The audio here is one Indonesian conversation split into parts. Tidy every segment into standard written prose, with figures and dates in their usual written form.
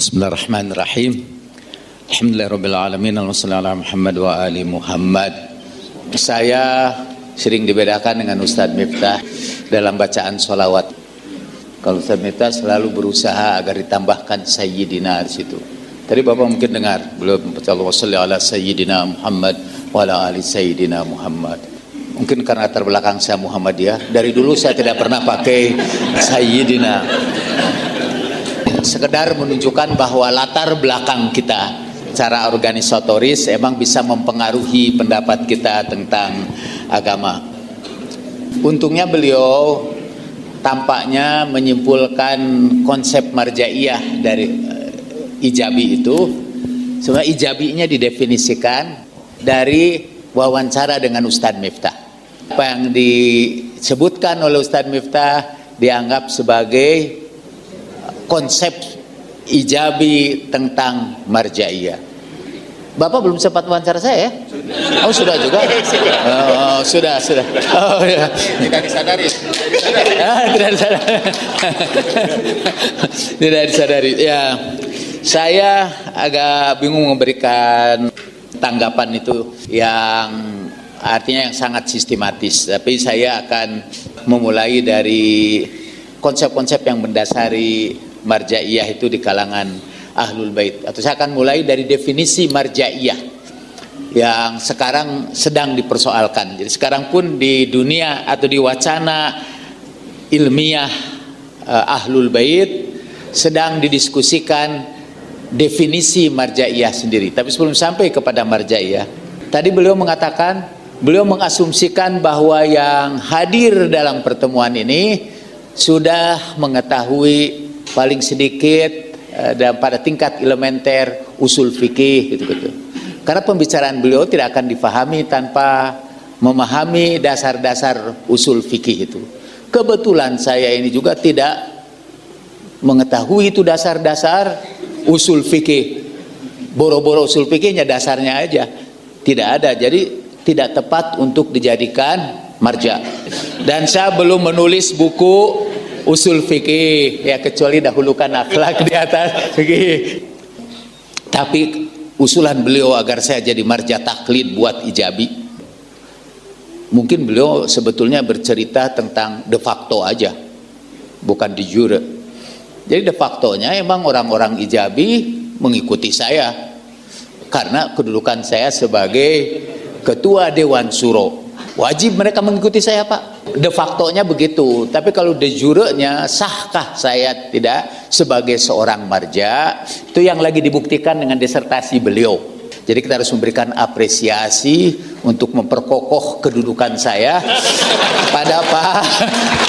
Bismillahirrahmanirrahim. Alhamdulillahirrabbilalamin. Allahumma ala Muhammad wa ali Muhammad. Saya sering dibedakan dengan Ustadz Miftah dalam bacaan sholawat. Kalau Ustadz Miftah selalu berusaha agar ditambahkan Sayyidina di situ. Tadi Bapak mungkin dengar beliau membaca Allahumma sholli ala Sayyidina Muhammad wa ala ali Sayyidina Muhammad. Mungkin karena latar belakang saya Muhammadiyah, dari dulu saya tidak pernah pakai Sayyidina. Sekedar menunjukkan bahwa latar belakang kita secara organisatoris emang bisa mempengaruhi pendapat kita tentang agama. Untungnya beliau tampaknya menyimpulkan konsep marjaiyah dari ijabi itu. Sebenarnya ijabinya didefinisikan dari wawancara dengan Ustadz Miftah. Apa yang disebutkan oleh Ustadz Miftah dianggap sebagai konsep ijabi tentang marjaiyah. Bapak belum sempat wawancara saya ya? Oh sudah juga? Oh sudah. Oh ya. Tidak disadari. Tidak disadari. Tidak disadari. Ya, saya agak bingung memberikan tanggapan itu yang artinya yang sangat sistematis. Tapi saya akan memulai dari konsep-konsep yang mendasari marjaiyah itu di kalangan Ahlul Bait. Atau saya akan mulai dari definisi marjaiyah yang sekarang sedang dipersoalkan. Jadi sekarang pun di dunia atau di wacana ilmiah Ahlul Bait sedang didiskusikan definisi marjaiyah sendiri. Tapi sebelum sampai kepada marjaiyah, tadi beliau mengatakan, beliau mengasumsikan bahwa yang hadir dalam pertemuan ini sudah mengetahui paling sedikit dan pada tingkat elementer usul fikih gitu. Karena pembicaraan beliau tidak akan difahami tanpa memahami dasar-dasar usul fikih itu. Kebetulan saya ini juga tidak mengetahui itu dasar-dasar usul fikih. Boro-boro usul fikihnya dasarnya aja tidak ada. Jadi tidak tepat untuk dijadikan marja. Dan saya belum menulis buku usul fikih ya, kecuali dahulukan akhlak di atas fikih. Tapi usulan beliau agar saya jadi marja taklid buat ijabi, mungkin beliau sebetulnya bercerita tentang de facto aja, bukan de jure. Jadi de factonya emang orang-orang ijabi mengikuti saya karena kedudukan saya sebagai ketua Dewan Syuro. Wajib mereka mengikuti saya Pak. De factonya begitu. Tapi kalau de jure-nya, sahkah saya tidak sebagai seorang marja? Itu yang lagi dibuktikan dengan disertasi beliau. Jadi kita harus memberikan apresiasi untuk memperkokoh kedudukan saya pada Pak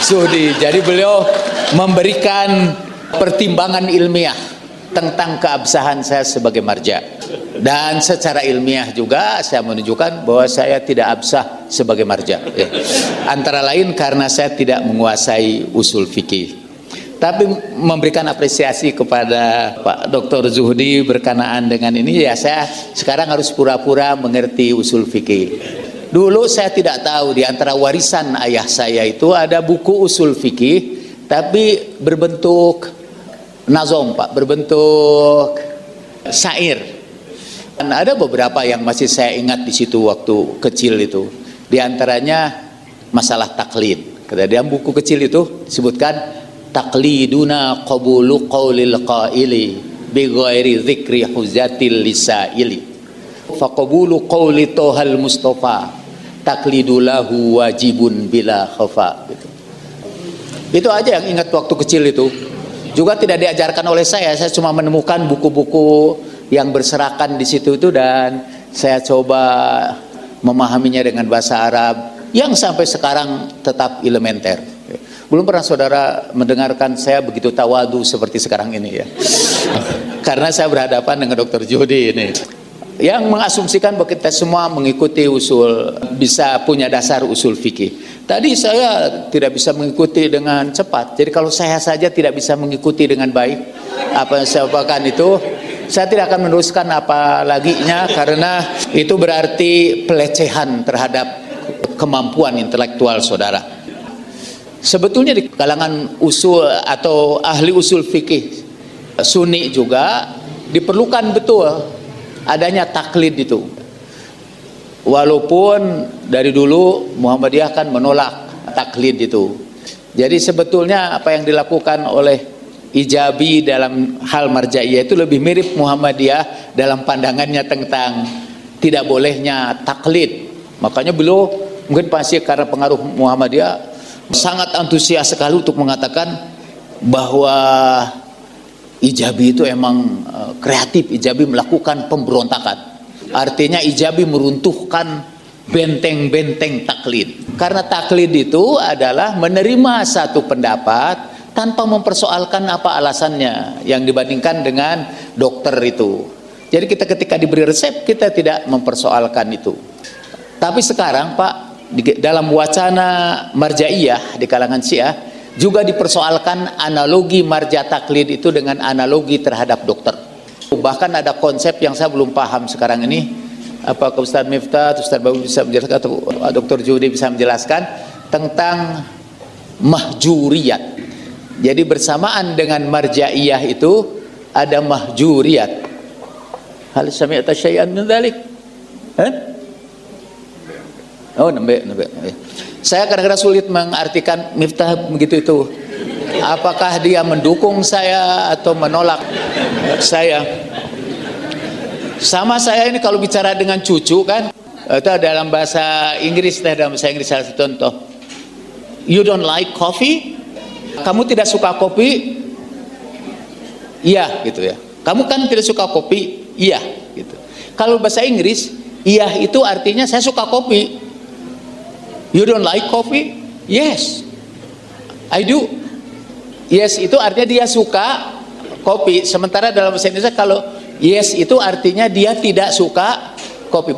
Sudi. Jadi beliau memberikan pertimbangan ilmiah tentang keabsahan saya sebagai marja. Dan secara ilmiah juga saya menunjukkan bahwa saya tidak absah sebagai marja ya. Antara lain karena saya tidak menguasai usul fikih. Tapi memberikan apresiasi kepada Pak Dr. Zuhdi berkenaan dengan ini, ya saya sekarang harus pura-pura mengerti usul fikih. Dulu saya tidak tahu di antara warisan ayah saya itu ada buku usul fikih tapi berbentuk nazom Pak, berbentuk syair. Dan ada beberapa yang masih saya ingat di situ waktu kecil itu. Di antaranya masalah taklid. Kata dia buku kecil itu disebutkan takliduna qabulu qaulil qaili bi ghairi dzikri huzatil lisaili. Fa qabulu qauli tohal mustafa taklidulahu wajibun bila khafa gitu. Itu aja yang ingat waktu kecil itu. Juga tidak diajarkan oleh saya cuma menemukan buku-buku yang berserakan di situ itu dan saya coba memahaminya dengan bahasa Arab yang sampai sekarang tetap elementer. Belum pernah saudara mendengarkan saya begitu tawadu seperti sekarang ini ya. Karena saya berhadapan dengan Dr. Jody ini yang mengasumsikan bahwa kita semua mengikuti usul, bisa punya dasar usul fikih. Tadi saya tidak bisa mengikuti dengan cepat. Jadi kalau saya saja tidak bisa mengikuti dengan baik apa yang saya bawakan itu, saya tidak akan meneruskan apa laginya karena itu berarti pelecehan terhadap kemampuan intelektual saudara. Sebetulnya di kalangan usul atau ahli usul fikih Sunni juga diperlukan betul adanya taklid itu. Walaupun dari dulu Muhammadiyah kan menolak taklid itu. Jadi sebetulnya apa yang dilakukan oleh Ijabi dalam hal marjaiyah itu lebih mirip Muhammadiyah dalam pandangannya tentang tidak bolehnya taklid. Makanya beliau mungkin pasti karena pengaruh Muhammadiyah sangat antusias sekali untuk mengatakan bahwa Ijabi itu emang kreatif. Ijabi melakukan pemberontakan. Artinya Ijabi meruntuhkan benteng-benteng taklid. Karena taklid itu adalah menerima satu pendapat tanpa mempersoalkan apa alasannya, yang dibandingkan dengan dokter itu. Jadi kita ketika diberi resep, kita tidak mempersoalkan itu. Tapi sekarang Pak, dalam wacana marjaiyah di kalangan Syiah juga dipersoalkan analogi marja taklid itu dengan analogi terhadap dokter. Bahkan ada konsep yang saya belum paham sekarang ini. Apakah Ustaz Miftah, Ustaz Babu bisa menjelaskan, atau Dr. Judi bisa menjelaskan tentang mahjuriyat. Jadi bersamaan dengan marjaiyah itu ada mahjuriyat. Hal sami'ta syai'an min dzalik? Oh, nabe. Saya kadang-kadang sulit mengartikan Miftah begitu itu. Apakah dia mendukung saya atau menolak saya? Sama saya ini kalau bicara dengan cucu kan, itu dalam bahasa Inggris, dalam bahasa Inggris salah satu contoh. You don't like coffee? Kamu tidak suka kopi? Iya, gitu ya. Kamu kan tidak suka kopi? Iya, gitu. Kalau bahasa Inggris, iya itu artinya saya suka kopi. You don't like coffee? Yes, I do. Yes itu artinya dia suka kopi. Sementara dalam bahasa Indonesia kalau yes itu artinya dia tidak suka kopi.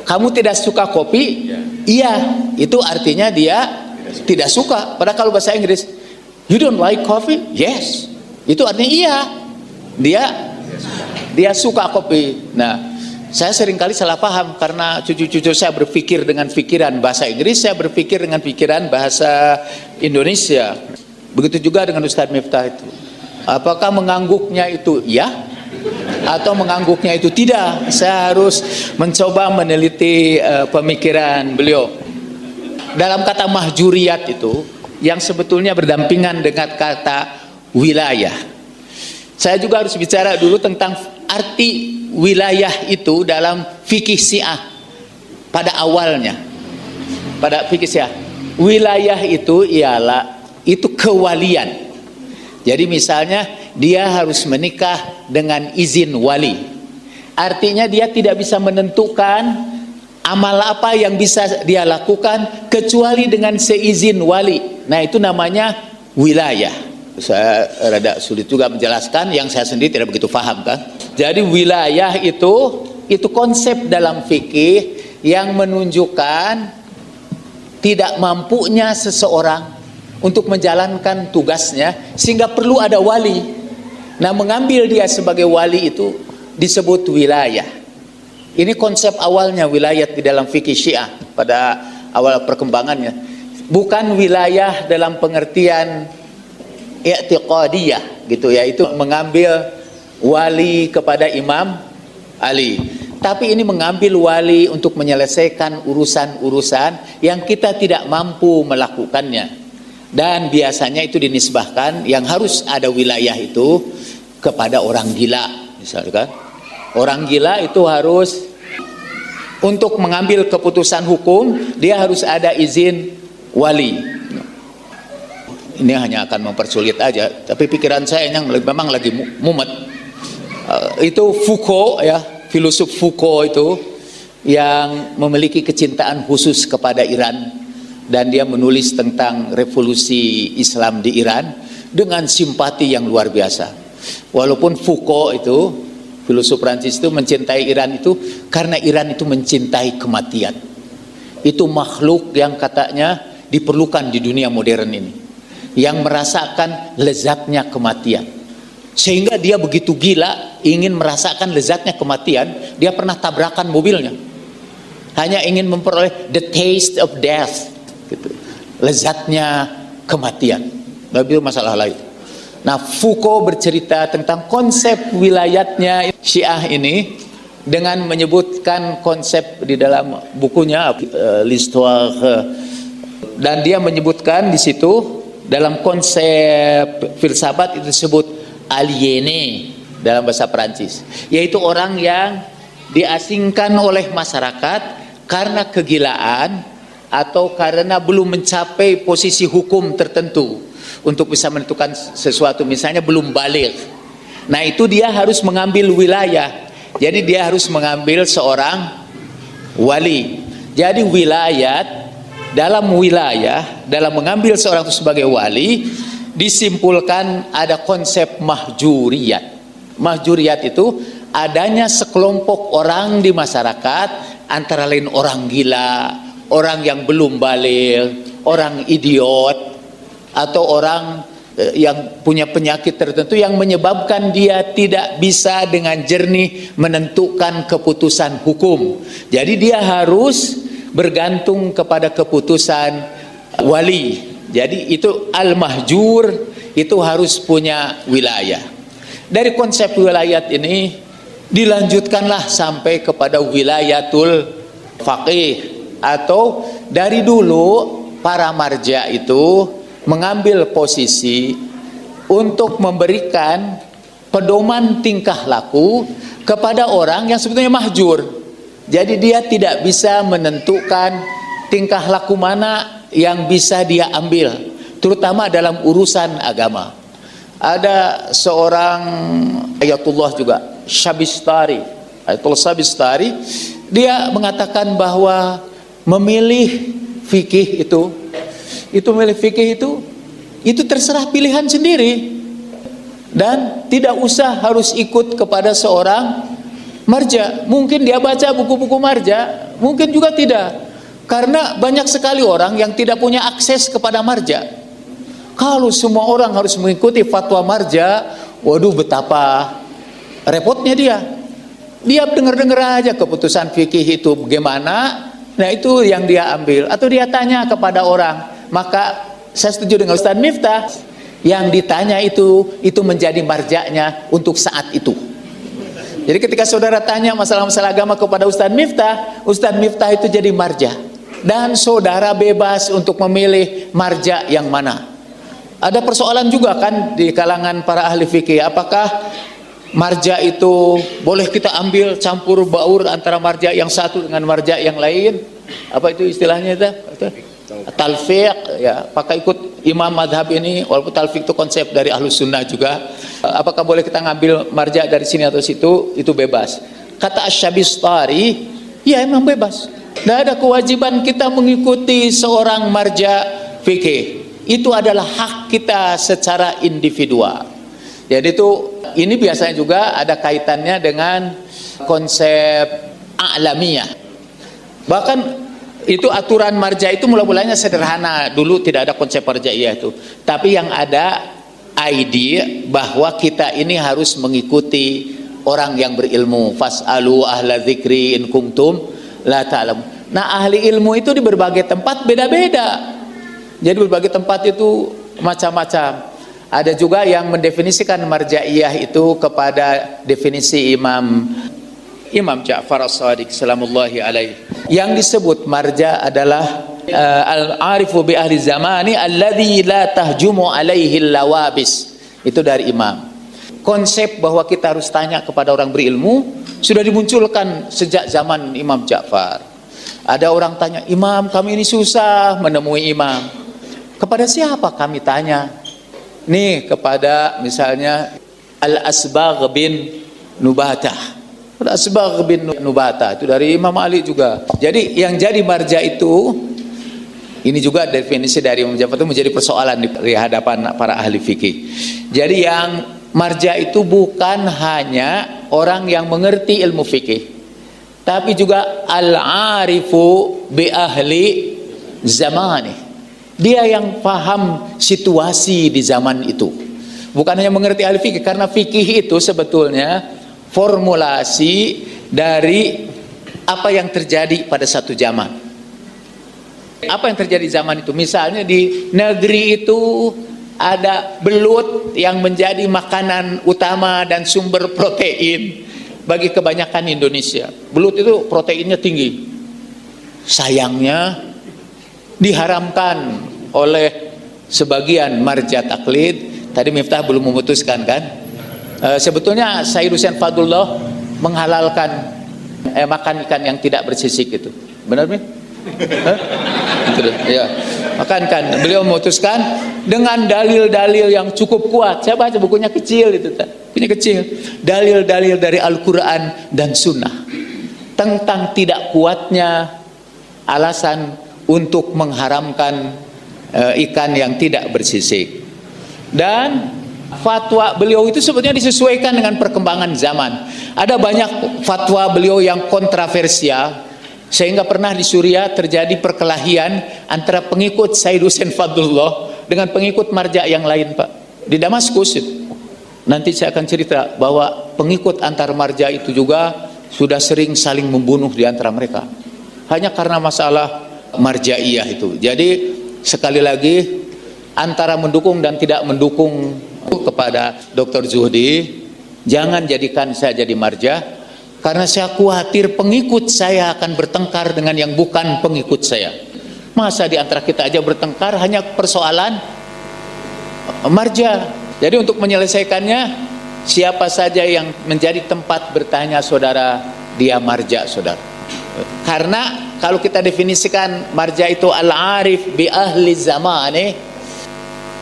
Kamu tidak suka kopi? Iya, itu artinya dia tidak suka. Padahal kalau bahasa Inggris, you don't like coffee? Yes, itu artinya iya, dia suka kopi. Nah, saya seringkali salah paham karena cucu-cucu saya berpikir dengan pikiran bahasa Inggris, saya berpikir dengan pikiran bahasa Indonesia. Begitu juga dengan Ustaz Miftah itu. Apakah mengangguknya itu ya atau mengangguknya itu tidak? Saya harus mencoba meneliti pemikiran beliau. Dalam kata mahjuriyat itu yang sebetulnya berdampingan dengan kata wilayah. Saya juga harus bicara dulu tentang arti wilayah itu dalam fikih Syiah pada awalnya. Pada fikih Syiah, wilayah itu ialah itu kewalian. Jadi misalnya dia harus menikah dengan izin wali. Artinya dia tidak bisa menentukan amal apa yang bisa dia lakukan kecuali dengan seizin wali. Nah, itu namanya wilayah. Saya rada sulit juga menjelaskan, yang saya sendiri tidak begitu paham kan. Jadi wilayah itu konsep dalam fikih yang menunjukkan tidak mampunya seseorang untuk menjalankan tugasnya sehingga perlu ada wali. Nah, mengambil dia sebagai wali itu disebut wilayah. Ini konsep awalnya wilayah di dalam fikih Syiah pada awal perkembangannya. Bukan wilayah dalam pengertian i'tiqadiyah gitu ya, itu mengambil wali kepada Imam Ali. Tapi ini mengambil wali untuk menyelesaikan urusan-urusan yang kita tidak mampu melakukannya. Dan biasanya itu dinisbahkan yang harus ada wilayah itu kepada orang gila, misalkan. Orang gila itu harus untuk mengambil keputusan hukum, dia harus ada izin wali. Ini hanya akan mempersulit aja, tapi pikiran saya yang memang lagi mumet. Itu Foucault ya, filosof Foucault itu yang memiliki kecintaan khusus kepada Iran. Dan dia menulis tentang revolusi Islam di Iran dengan simpati yang luar biasa. Walaupun Foucault itu, filosof Prancis itu mencintai Iran itu karena Iran itu mencintai kematian. Itu makhluk yang katanya diperlukan di dunia modern ini, yang merasakan lezatnya kematian. Sehingga dia begitu gila ingin merasakan lezatnya kematian, dia pernah tabrakan mobilnya. Hanya ingin memperoleh the taste of death. Gitu. Lezatnya kematian. Tapi itu masalah lain. Nah, Foucault bercerita tentang konsep wilayatnya Syiah ini dengan menyebutkan konsep di dalam bukunya L'Histoire, dan dia menyebutkan di situ dalam konsep filsafat itu disebut aliéné dalam bahasa Perancis, yaitu orang yang diasingkan oleh masyarakat karena kegilaan atau karena belum mencapai posisi hukum tertentu untuk bisa menentukan sesuatu, misalnya belum baligh. Nah, itu dia harus mengambil wilayah. Jadi dia harus mengambil seorang wali. Jadi dalam mengambil seorang itu sebagai wali, disimpulkan ada konsep mahjuriyat. Mahjuriyat itu adanya sekelompok orang di masyarakat, antara lain orang gila, orang yang belum baligh, orang idiot, atau orang yang punya penyakit tertentu yang menyebabkan dia tidak bisa dengan jernih menentukan keputusan hukum. Jadi dia harus bergantung kepada keputusan wali. Jadi itu al-mahjur, itu harus punya wilayah. Dari konsep wilayat ini dilanjutkanlah sampai kepada wilayatul faqih, atau dari dulu para marja itu mengambil posisi untuk memberikan pedoman tingkah laku kepada orang yang sebetulnya mahjur. Jadi dia tidak bisa menentukan tingkah laku mana yang bisa dia ambil, terutama dalam urusan agama. Ada seorang Ayatullah juga, Ayatullah Syabistari, dia mengatakan bahwa memilih fikih itu terserah pilihan sendiri, dan tidak usah harus ikut kepada seorang marja. Mungkin dia baca buku-buku marja, mungkin juga tidak, karena banyak sekali orang yang tidak punya akses kepada marja. Kalau semua orang harus mengikuti fatwa marja, waduh betapa repotnya dia. Dia dengar-dengar aja keputusan fikih itu bagaimana, nah itu yang dia ambil, atau dia tanya kepada orang. Maka saya setuju dengan Ustaz Miftah, yang ditanya itu menjadi marjaknya untuk saat itu. Jadi ketika saudara tanya masalah-masalah agama kepada Ustaz Miftah itu jadi marja, dan saudara bebas untuk memilih marja yang mana. Ada persoalan juga kan di kalangan para ahli fikih, apakah marja itu boleh kita ambil campur baur antara marja yang satu dengan marja yang lain? Apa itu istilahnya itu? Talfiq, ya, pakai ikut imam madhab ini, walaupun talfiq itu konsep dari ahlus sunnah juga. Apakah boleh kita ngambil marja dari sini atau situ? Itu bebas. Kata Asy-Syabistari, ya emang bebas. Tidak ada kewajiban kita mengikuti seorang marja fikih. Itu adalah hak kita secara individual. Jadi ini biasanya juga ada kaitannya dengan konsep a'lamiyah. Bahkan itu aturan marja itu mula-mulanya sederhana, dulu tidak ada konsep marjaiyah itu, tapi yang ada ide bahwa kita ini harus mengikuti orang yang berilmu. Fas'alu ahla dzikri in kuntum la ta'lamun. Nah, ahli ilmu itu di berbagai tempat beda-beda. Jadi berbagai tempat itu macam-macam. Ada juga yang mendefinisikan marjaiyah itu kepada definisi Imam Ja'far As-Shadiq salamullahi alaihi. Yang disebut marja adalah al-arifu bi ahli zamani alladhi la tahjumu alaihi lawabis. Itu dari Imam. Konsep bahwa kita harus tanya kepada orang berilmu sudah dimunculkan sejak zaman Imam Ja'far. Ada orang tanya, "Imam, kami ini susah menemui imam." Kepada siapa kami tanya? Nih, kepada misalnya Al-Asbagh bin Nubatah. Al-Asbagh bin Nubatah itu dari Imam Ali juga. Jadi yang jadi marja itu, ini juga definisi dari Imam Ja'far itu menjadi persoalan di hadapan para ahli fikih. Jadi yang marja itu bukan hanya orang yang mengerti ilmu fikih, tapi juga al-arifu bi ahli zamani. Dia yang paham situasi di zaman itu. Bukan hanya mengerti ahli fikih, karena fikih itu sebetulnya formulasi dari apa yang terjadi pada satu zaman. Apa yang terjadi zaman itu? Misalnya di negeri itu ada belut yang menjadi makanan utama dan sumber protein bagi kebanyakan Indonesia. Belut itu proteinnya tinggi. Sayangnya diharamkan oleh sebagian marja taklid. Tadi Miftah belum memutuskan kan? Sebetulnya Said Hussein Fadlullah menghalalkan makan ikan yang tidak bersisik itu. Benar Mi? Ya. Makan kan. Beliau memutuskan dengan dalil-dalil yang cukup kuat. Saya baca bukunya kecil itu, ini kecil. Dalil-dalil dari Al-Quran dan Sunnah tentang tidak kuatnya alasan untuk mengharamkan ikan yang tidak bersisik. Dan fatwa beliau itu sebetulnya disesuaikan dengan perkembangan zaman. Ada banyak fatwa beliau yang kontroversial, sehingga pernah di Suriah terjadi perkelahian antara pengikut Said Hussein Fadlullah dengan pengikut marja yang lain, Pak, di Damaskus itu. Nanti saya akan cerita bahwa pengikut antar marja itu juga sudah sering saling membunuh di antara mereka, hanya karena masalah marjaiyah itu. Jadi sekali lagi, antara mendukung dan tidak mendukung kepada Dr. Zuhdi, jangan jadikan saya jadi marja, karena saya khawatir pengikut saya akan bertengkar dengan yang bukan pengikut saya. Masa di antara kita aja bertengkar hanya persoalan marja. Jadi untuk menyelesaikannya, siapa saja yang menjadi tempat bertanya saudara, dia marja saudara. Karena kalau kita definisikan marja itu al-arif bi ahli zamani,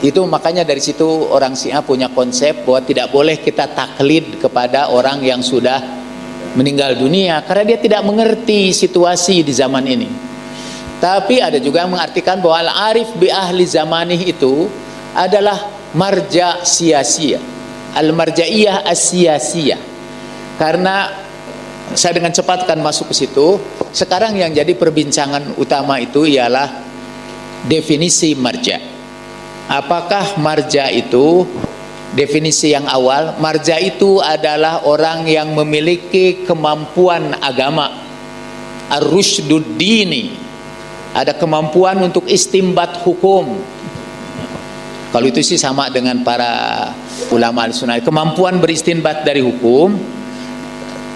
itu makanya dari situ orang Syiah punya konsep bahwa tidak boleh kita taklid kepada orang yang sudah meninggal dunia, karena dia tidak mengerti situasi di zaman ini. Tapi ada juga yang mengartikan bahwa al-arif bi ahli zamanih itu adalah marja siyasiyah, al-marjaiyah as-siyasiyah. Karena saya dengan cepat akan masuk ke situ. Sekarang yang jadi perbincangan utama itu ialah definisi marja. Apakah marja itu, definisi yang awal, marja itu adalah orang yang memiliki kemampuan agama, ar-rushdud dini, ada kemampuan untuk istimbat hukum. Kalau itu sih sama dengan para ulama al-sunnah, kemampuan beristinbat dari hukum,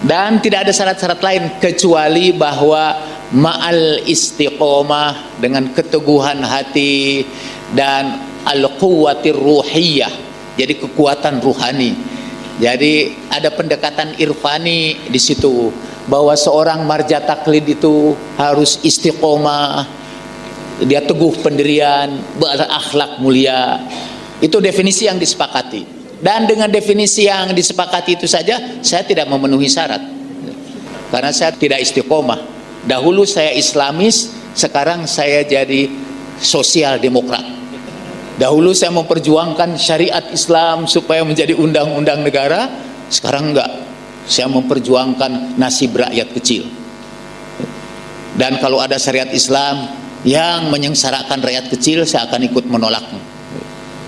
dan tidak ada syarat-syarat lain kecuali bahwa ma'al istiqomah, dengan keteguhan hati, dan al-quwwatir ruhiyah, jadi kekuatan ruhani. Jadi ada pendekatan irfani di situ, bahwa seorang marja taklid itu harus istiqomah, dia teguh pendirian, berakhlak mulia. Itu definisi yang disepakati. Dan dengan definisi yang disepakati itu saja saya tidak memenuhi syarat, karena saya tidak istiqomah. Dahulu saya Islamis, sekarang saya jadi sosial demokrat. Dahulu saya memperjuangkan syariat Islam supaya menjadi undang-undang negara, sekarang enggak. Saya memperjuangkan nasib rakyat kecil. Dan kalau ada syariat Islam yang menyengsarakan rakyat kecil, saya akan ikut menolaknya.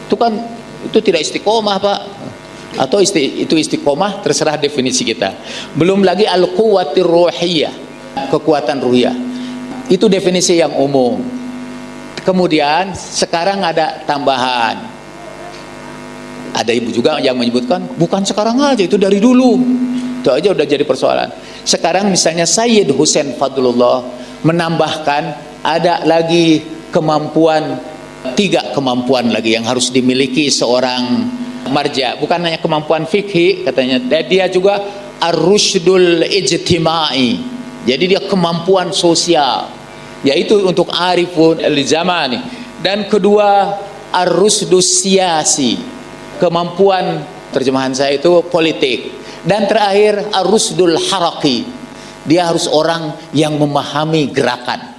Itu kan, itu tidak istiqomah, Pak. Atau itu istiqomah, terserah definisi kita. Belum lagi al-quwwatir ruhiyah, kekuatan ruhiyah. Itu definisi yang umum. Kemudian sekarang ada tambahan. Ada ibu juga yang menyebutkan, bukan sekarang aja, itu dari dulu. Itu aja udah jadi persoalan. Sekarang misalnya Sayyid Hussein Fadlullah menambahkan ada lagi kemampuan, 3 kemampuan lagi yang harus dimiliki seorang marja. Bukan hanya kemampuan fikih katanya, dia juga ar-rushdul ijtimai. Jadi dia kemampuan sosial, yaitu untuk arifun al-zamani. Dan kedua, ar-rushdus siyasi, kemampuan, terjemahan saya itu politik. Dan terakhir, ar-rushdul haraki, dia harus orang yang memahami gerakan.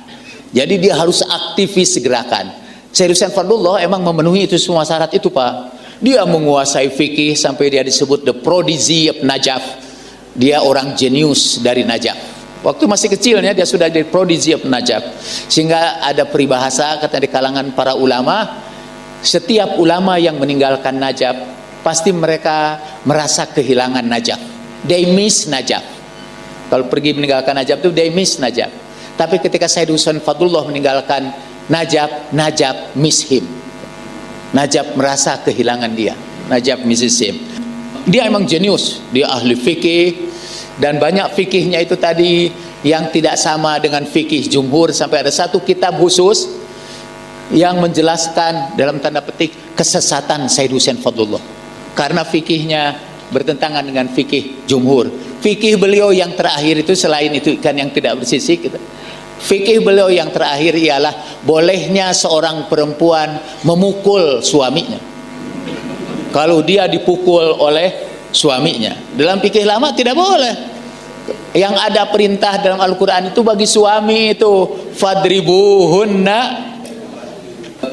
Jadi dia harus aktivis gerakan. Sayyid Hussein Fadlullah emang memenuhi itu semua syarat itu, Pak. Dia menguasai fikih sampai dia disebut the prodigy of Najaf. Dia orang jenius dari Najaf. Waktu masih kecilnya dia sudah jadi prodigy of Najaf. Sehingga ada peribahasa kata di kalangan para ulama, setiap ulama yang meninggalkan Najaf pasti mereka merasa kehilangan Najaf. They miss Najaf. Kalau pergi meninggalkan Najaf itu they miss Najaf. Tapi ketika Sayyid Hussein Fadlullah meninggalkan Najaf, Najaf miss him. Najab merasa kehilangan dia. Najab Mizisim, dia emang jenius, dia ahli fikih, dan banyak fikihnya itu tadi yang tidak sama dengan fikih jumhur, sampai ada satu kitab khusus yang menjelaskan dalam tanda petik kesesatan Said Hussein Fadlullah, karena fikihnya bertentangan dengan fikih jumhur. Fikih beliau yang terakhir itu, selain itu ikan yang tidak bersisik gitu, fikih beliau yang terakhir ialah bolehnya seorang perempuan memukul suaminya kalau dia dipukul oleh suaminya. Dalam fikih lama tidak boleh. Yang ada perintah dalam Al-Quran itu bagi suami itu, fadribuhunna,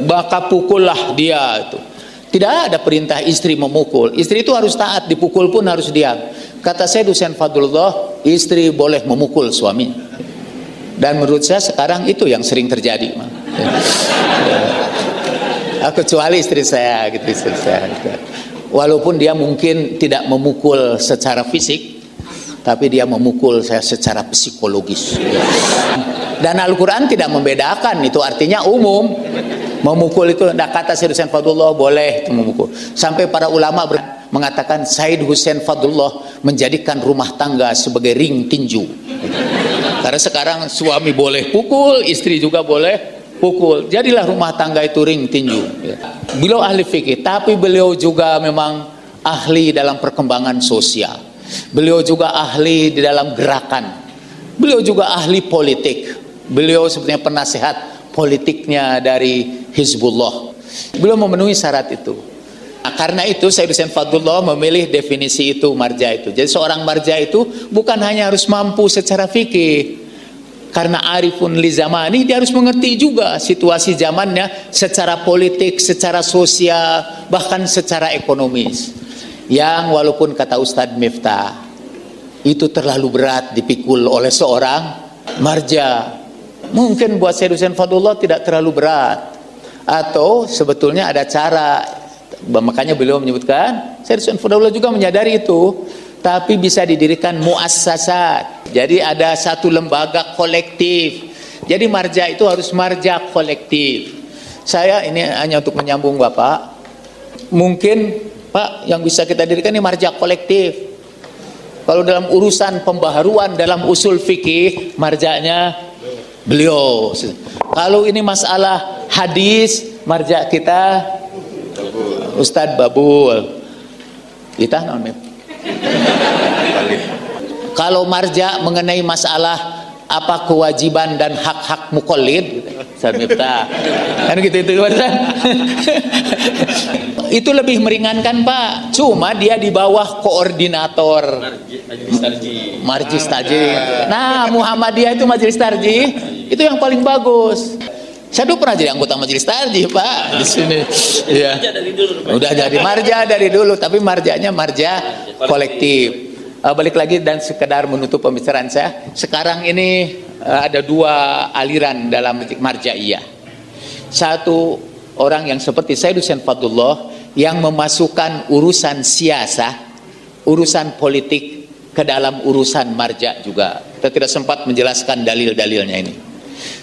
maka pukullah dia itu. Tidak ada perintah istri memukul. Istri itu harus taat, dipukul pun harus diam. Kata Said Hussein Fadlullah, istri boleh memukul suami. Dan menurut saya sekarang itu yang sering terjadi. Kecuali istri saya gitu, istri saya. Walaupun dia mungkin tidak memukul secara fisik, tapi dia memukul saya secara psikologis. Dan Al-Quran tidak membedakan, itu artinya umum. Memukul itu, kata Said Hussein Fadlullah boleh memukul. Sampai para ulama mengatakan Said Hussein Fadlullah menjadikan rumah tangga sebagai ring tinju. Karena sekarang suami boleh pukul, istri juga boleh pukul. Jadilah rumah tangga itu ring tinju. Beliau ahli fikih, tapi beliau juga memang ahli dalam perkembangan sosial. Beliau juga ahli di dalam gerakan. Beliau juga ahli politik. Beliau sebenarnya penasehat politiknya dari Hizbullah. Beliau memenuhi syarat itu. Nah, karena itu Said Hussein Fadlullah memilih definisi itu, marja itu. Jadi seorang marja itu bukan hanya harus mampu secara fikih, karena arifun li zamani, dia harus mengerti juga situasi zamannya secara politik, secara sosial, bahkan secara ekonomis. Yang walaupun kata Ustadz Miftah itu terlalu berat dipikul oleh seorang marja, mungkin buat Said Hussein Fadlullah tidak terlalu berat, atau sebetulnya ada cara. Makanya beliau menyebutkan, Said Hussein Fadlullah juga menyadari itu, tapi bisa didirikan muassasat. Jadi ada satu lembaga kolektif. Jadi marja itu harus marja kolektif. Saya ini hanya untuk menyambung Bapak, mungkin Pak yang bisa kita dirikan ini marja kolektif. Kalau dalam urusan pembaharuan dalam usul fikih, marjanya beliau. Kalau ini masalah hadis, marja kita Ustadz Babul. Kita namanya. Kalau marja mengenai masalah apa kewajiban dan hak-hak muqallid, kan gitu itu. Itu lebih meringankan Pak. Cuma dia di bawah koordinator Marjis Tarji. Nah, Muhammadiyah itu Majelis Tarji, itu yang paling bagus. Saya dulu pernah jadi anggota Majelis Tarji Pak di sini. Iya. Udah jadi marja dari dulu, tapi marjanya marja kolektif. Balik lagi dan sekedar menutup pembicaraan saya. Sekarang ini ada dua aliran dalam marjaiyah. Satu orang yang seperti Said Hussein Fadlullah yang memasukkan urusan siasah, urusan politik ke dalam urusan marja juga. Kita tidak sempat menjelaskan dalil-dalilnya ini.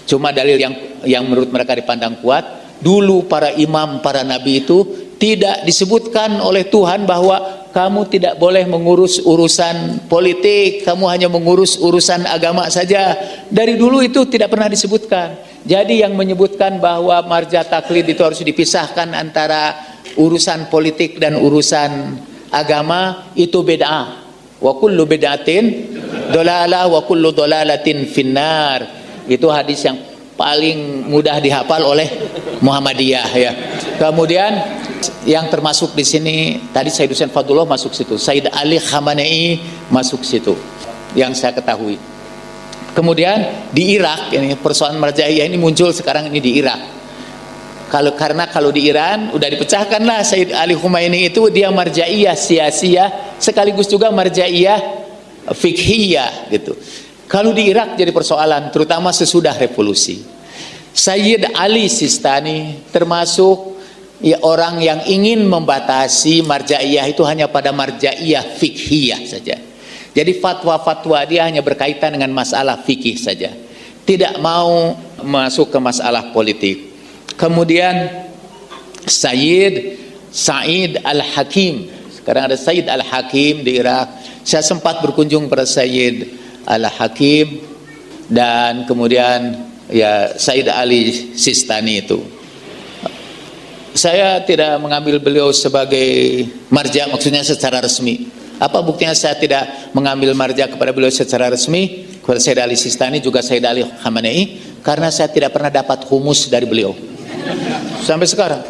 Cuma dalil yang menurut mereka dipandang kuat. Dulu para imam, para nabi itu tidak disebutkan oleh Tuhan bahwa kamu tidak boleh mengurus urusan politik, kamu hanya mengurus urusan agama saja. Dari dulu itu tidak pernah disebutkan. Jadi yang menyebutkan bahwa marja taklid itu harus dipisahkan antara urusan politik dan urusan agama, itu bid'ah. Wa kullu bid'atin dolalah wa kullu dolalatin finnar. Itu hadis yang paling mudah dihafal oleh Muhammadiyah ya. Kemudian yang termasuk di sini tadi Said Hussein Fadlullah masuk situ, Said Ali Khamenei masuk situ, yang saya ketahui. Kemudian di Irak ini persoalan marjaiyah ini muncul sekarang ini di Irak. Karena di Iran udah dipecahkanlah Said Ali Khamenei itu, dia marjaiyah siasiyah sekaligus juga marjaiyah fikhiyah gitu. Kalau di Irak jadi persoalan, terutama sesudah revolusi. Sayyid Ali Sistani termasuk ya, orang yang ingin membatasi marjaiyah itu hanya pada marjaiyah fikhiyah saja. Jadi fatwa-fatwa dia hanya berkaitan dengan masalah fikih saja, tidak mau masuk ke masalah politik. Kemudian Sayyid Sa'id Al-Hakim. Sekarang ada Sayyid Al-Hakim di Irak. Saya sempat berkunjung pada Sayyid Al-Hakim dan kemudian ya Sayyid Ali Sistani itu. Saya tidak mengambil beliau sebagai marja, maksudnya secara resmi. Apa buktinya saya tidak mengambil marja kepada beliau secara resmi, kepada Sayyid Ali Sistani juga Sayyid Ali Khamenei? Karena saya tidak pernah dapat humus dari beliau sampai sekarang,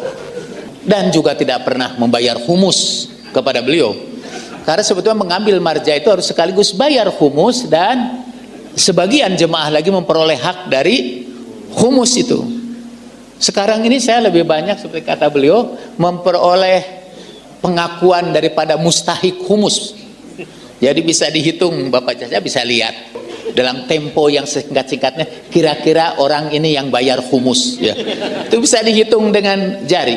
dan juga tidak pernah membayar humus kepada beliau. Karena sebetulnya mengambil marja itu harus sekaligus bayar humus, dan sebagian jemaah lagi memperoleh hak dari humus itu. Sekarang ini saya lebih banyak seperti kata beliau memperoleh pengakuan daripada mustahik humus. Jadi bisa dihitung, Bapak Caca bisa lihat dalam tempo yang singkat-singkatnya kira-kira orang ini yang bayar humus ya. Itu bisa dihitung dengan jari.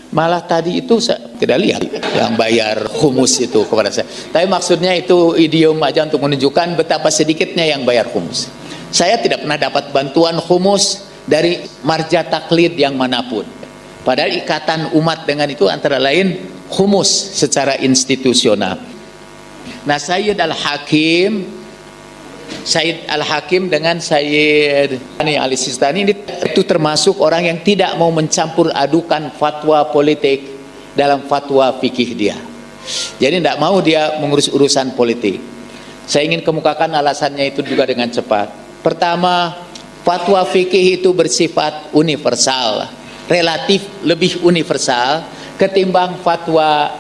Malah tadi itu saya tidak lihat yang bayar humus itu kepada saya. Tapi maksudnya itu idiom aja untuk menunjukkan betapa sedikitnya yang bayar humus. Saya tidak pernah dapat bantuan humus dari marja taklid yang manapun. Padahal ikatan umat dengan itu antara lain humus secara institusional. Nah, Sayyid Al-Hakim dengan Sayyid Ali Sistani itu termasuk orang yang tidak mau mencampur adukan fatwa politik dalam fatwa fikih dia. Jadi tidak mau dia mengurus urusan politik. Saya ingin kemukakan alasannya itu juga dengan cepat. Pertama, fatwa fikih itu bersifat universal, relatif lebih universal ketimbang fatwa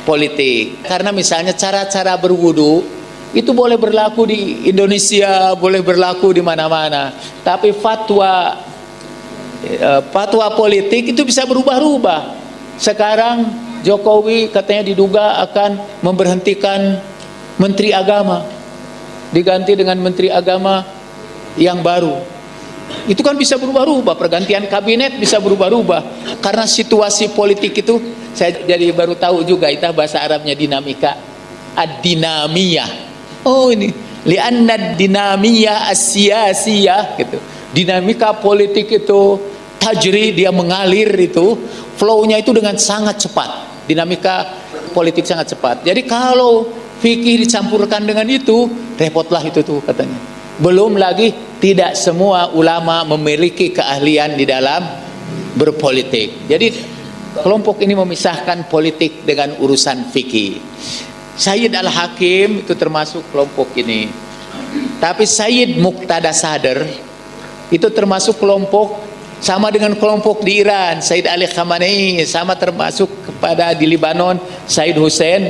politik. Karena misalnya cara-cara berwudu itu boleh berlaku di Indonesia, boleh berlaku di mana-mana. Tapi fatwa politik itu bisa berubah-ubah. Sekarang Jokowi katanya diduga akan memberhentikan Menteri Agama, diganti dengan Menteri Agama yang baru. Itu kan bisa berubah-ubah, pergantian kabinet bisa berubah-ubah. Karena situasi politik itu, saya jadi baru tahu juga itu bahasa Arabnya dinamika, ad-dinamiyah. Oh ini, li'anna dinamiyah as-siyasiyah gitu. Dinamika politik itu tajri, dia mengalir itu, flow-nya itu dengan sangat cepat. Dinamika politik sangat cepat. Jadi kalau fikih dicampurkan dengan itu, repotlah itu tuh katanya. Belum lagi tidak semua ulama memiliki keahlian di dalam berpolitik. Jadi kelompok ini memisahkan politik dengan urusan fikih. Sayyid Al-Hakim itu termasuk kelompok ini. Tapi Sayyid Muqtada Sadr itu termasuk kelompok sama dengan kelompok di Iran, Sayyid Ali Khamenei, sama termasuk kepada di Libanon Sayyid Hussein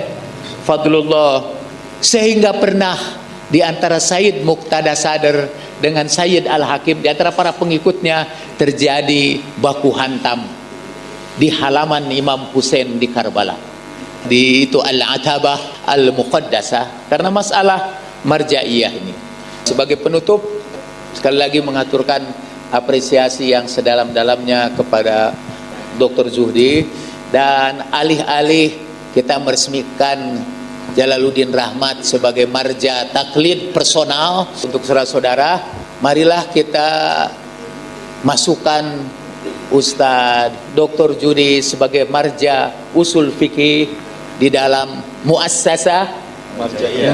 Fadlullah. Sehingga pernah di antara Sayyid Muqtada Sadr dengan Sayyid Al-Hakim, di antara para pengikutnya terjadi baku hantam di halaman Imam Hussein di Karbala, di itu Al-Atabah Al-Muqaddasah, karena masalah marja'iyah ini. Sebagai penutup, sekali lagi mengaturkan apresiasi yang sedalam-dalamnya kepada Dr. Zuhdi, dan alih-alih kita meresmikan Jalaluddin Rahmat sebagai marja taklid personal untuk saudara-saudara, marilah kita masukkan Ustadz Dr. Zuhdi sebagai marja usul fikih di dalam muassasah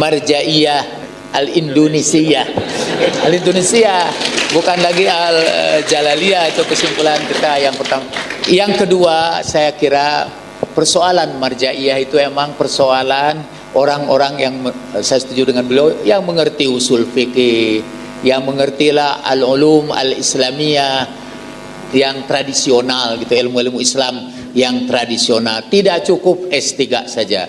Marja'iyah Al-Indonesia. Al-Indonesia bukan lagi Al-Jalaliyah, itu kesimpulan kita yang pertama. Yang kedua, saya kira persoalan Marja'iyah itu emang persoalan orang-orang yang, saya setuju dengan beliau, yang mengerti usul fikih, yang mengertilah al-ulum al-islamiyah yang tradisional gitu, ilmu-ilmu Islam yang tradisional. Tidak cukup S3 saja.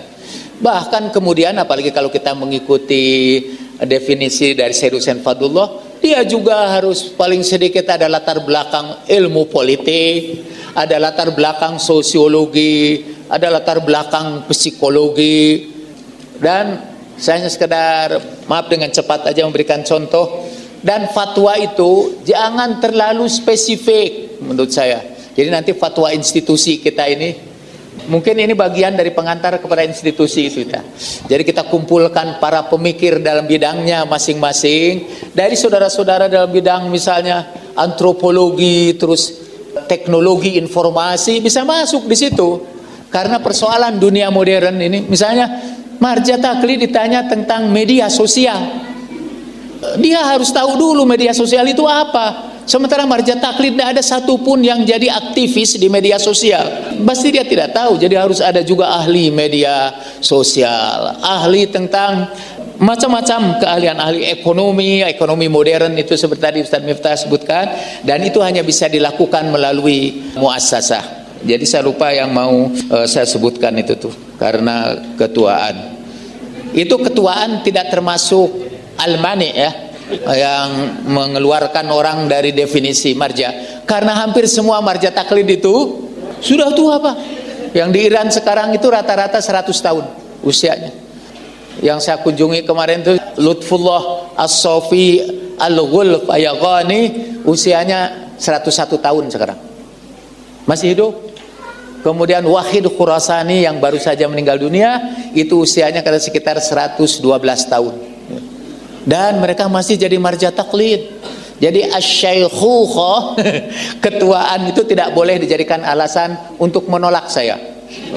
Bahkan kemudian apalagi kalau kita mengikuti definisi dari Sayyid Hussein Fadlullah, dia juga harus paling sedikit ada latar belakang ilmu politik, ada latar belakang sosiologi, ada latar belakang psikologi. Dan saya hanya sekedar, maaf dengan cepat aja memberikan contoh. Dan fatwa itu jangan terlalu spesifik menurut saya. Jadi nanti fatwa institusi kita ini, mungkin ini bagian dari pengantar kepada institusi kita. Jadi kita kumpulkan para pemikir dalam bidangnya masing-masing, dari saudara-saudara dalam bidang misalnya antropologi, terus teknologi informasi bisa masuk di situ. Karena persoalan dunia modern ini, misalnya Marja Taklid ditanya tentang media sosial, dia harus tahu dulu media sosial itu apa. Sementara Marja Taklid tidak ada satupun yang jadi aktivis di media sosial, pasti dia tidak tahu. Jadi harus ada juga ahli media sosial, ahli tentang macam-macam keahlian, ahli ekonomi modern itu seperti tadi Ustaz Miftah sebutkan, dan itu hanya bisa dilakukan melalui muassasah. Jadi saya lupa yang mau saya sebutkan itu tuh, karena ketuaan. Itu ketuaan tidak termasuk al-mani ya, yang mengeluarkan orang dari definisi marja. Karena hampir semua marja taklid itu sudah tua Pak. Yang di Iran sekarang itu rata-rata 100 tahun usianya. Yang saya kunjungi kemarin itu Lutfullah As-Sofi Al-Ghulf Ayaghani, usianya 101 tahun sekarang, masih hidup. Kemudian Wahid Khurasani yang baru saja meninggal dunia, itu usianya sekitar 112 tahun. Dan mereka masih jadi marja taklid. Jadi asy-syaikhukhah, ketuaan itu tidak boleh dijadikan alasan untuk menolak saya.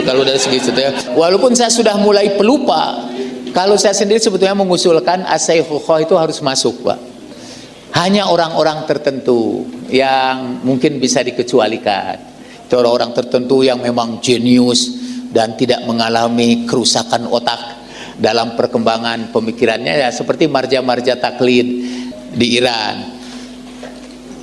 Kalau dari segi itu ya. Walaupun saya sudah mulai pelupa, kalau saya sendiri sebetulnya mengusulkan asy-syaikhukhah itu harus masuk, Pak. Hanya orang-orang tertentu yang mungkin bisa dikecualikan. Itu orang-orang tertentu yang memang jenius dan tidak mengalami kerusakan otak dalam perkembangan pemikirannya, ya seperti marja-marja taklid di Iran.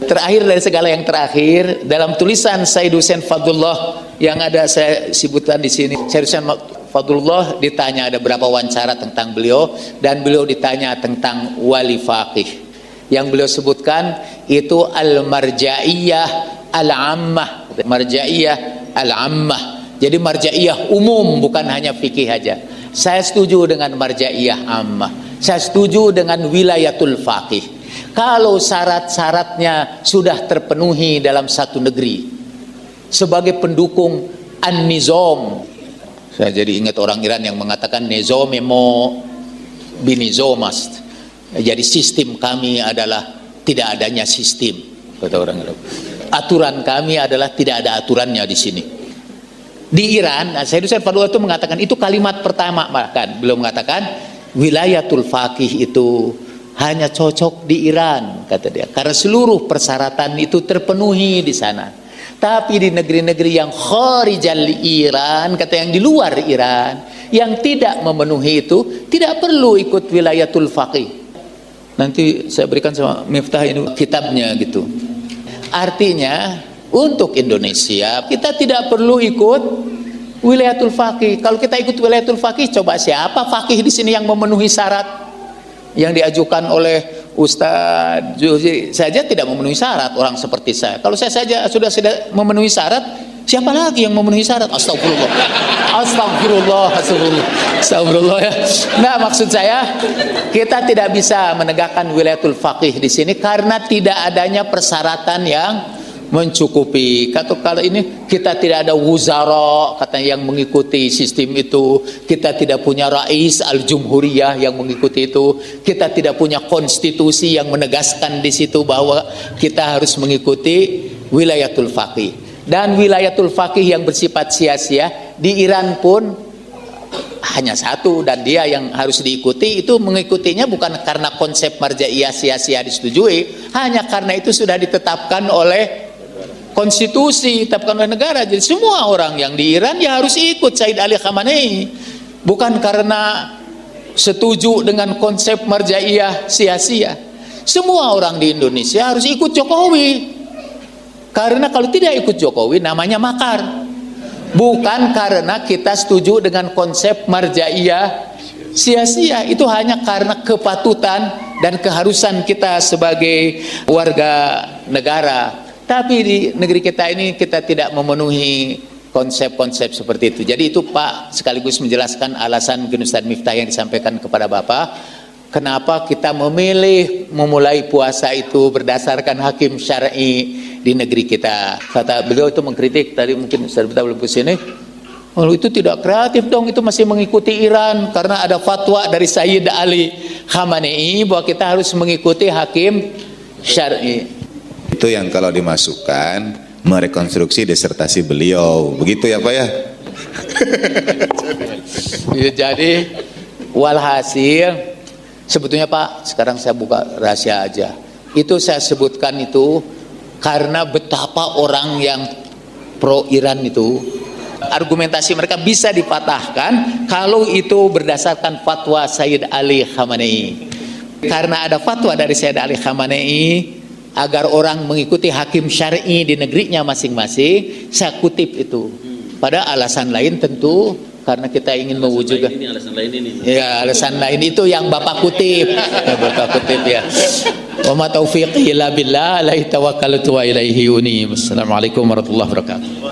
Terakhir dari segala yang terakhir, dalam tulisan Said Hussein Fadlullah yang ada saya sebutkan di sini, Said Hussein Fadlullah ditanya, ada berapa wawancara tentang beliau, dan beliau ditanya tentang wali faqih. Yang beliau sebutkan itu al-marja'iyah al-ammah, marja'iyah al-ammah. Jadi marja'iyah umum, bukan hanya fikih aja. Saya setuju dengan marja'iyah ammah. Saya setuju dengan wilayatul faqih. Kalau syarat-syaratnya sudah terpenuhi dalam satu negeri sebagai pendukung an-nizam. Saya jadi ingat orang Iran yang mengatakan nizamemo binizomast. Jadi sistem kami adalah tidak adanya sistem, kata orang Arab. Aturan kami adalah tidak ada aturannya di sini. Di Iran, Said Hussein Fadlullah itu mengatakan, itu kalimat pertama, bahkan belum mengatakan wilayatul faqih itu hanya cocok di Iran, kata dia, karena seluruh persyaratan itu terpenuhi di sana. Tapi di negeri-negeri yang kharijal Iran, kata yang di luar Iran, yang tidak memenuhi itu tidak perlu ikut wilayatul faqih. Nanti saya berikan sama Miftah ini kitabnya gitu. Artinya untuk Indonesia kita tidak perlu ikut wilayatul faqih. Kalau kita ikut wilayatul faqih, coba siapa faqih di sini yang memenuhi syarat yang diajukan oleh Ustadz Zuhri saja tidak memenuhi syarat, orang seperti saya. Kalau saya saja sudah memenuhi syarat, siapa lagi yang memenuhi syarat? Astagfirullah. Astagfirullah ya. Nah, maksud saya kita tidak bisa menegakkan wilayatul faqih di sini karena tidak adanya persyaratan yang mencukupi. Kalau ini kita tidak ada wuzara katanya yang mengikuti sistem itu, kita tidak punya rais al-jumhuriyah yang mengikuti itu, kita tidak punya konstitusi yang menegaskan di situ bahwa kita harus mengikuti wilayatul faqih. Dan wilayatul faqih yang bersifat sia-sia di Iran pun hanya satu, dan dia yang harus diikuti itu mengikutinya bukan karena konsep marja'iyah sia-sia disetujui, hanya karena itu sudah ditetapkan oleh konstitusi, ditetapkan oleh negara. Jadi semua orang yang di Iran ya harus ikut Said Ali Khamenei, bukan karena setuju dengan konsep marja'iyah sia-sia. Semua orang di Indonesia harus ikut Jokowi. Karena kalau tidak ikut Jokowi namanya makar. Bukan karena kita setuju dengan konsep marja'iyah sia-sia, itu hanya karena kepatutan dan keharusan kita sebagai warga negara. Tapi di negeri kita ini kita tidak memenuhi konsep-konsep seperti itu. Jadi itu Pak sekaligus menjelaskan alasan Ustaz Miftah yang disampaikan kepada Bapak, kenapa kita memilih memulai puasa itu berdasarkan hakim syar'i di negeri kita. Kata beliau itu mengkritik tadi, mungkin Ustaz Miftah belum kesini, oh itu tidak kreatif dong, itu masih mengikuti Iran karena ada fatwa dari Sayyid Ali Khamenei bahwa kita harus mengikuti hakim syar'i. Itu yang kalau dimasukkan merekonstruksi disertasi beliau. Begitu ya Pak ya? Ya, jadi walhasil sebetulnya Pak, sekarang saya buka rahasia aja. Itu saya sebutkan itu karena betapa orang yang pro Iran itu argumentasi mereka bisa dipatahkan kalau itu berdasarkan fatwa Sayyid Ali Khamenei. Karena ada fatwa dari Sayyid Ali Khamenei agar orang mengikuti hakim syar'i di negerinya masing-masing, saya kutip itu. Pada alasan lain tentu karena kita ingin mewujudkan. Alasan lain ini. Ya, alasan lain itu yang Bapak kutip. Ya, Bapak kutip ya. Wa ma taufiqi illa billah, alaihi tawakkaltu wa ilaihi unib. Assalamualaikum warahmatullahi wabarakatuh.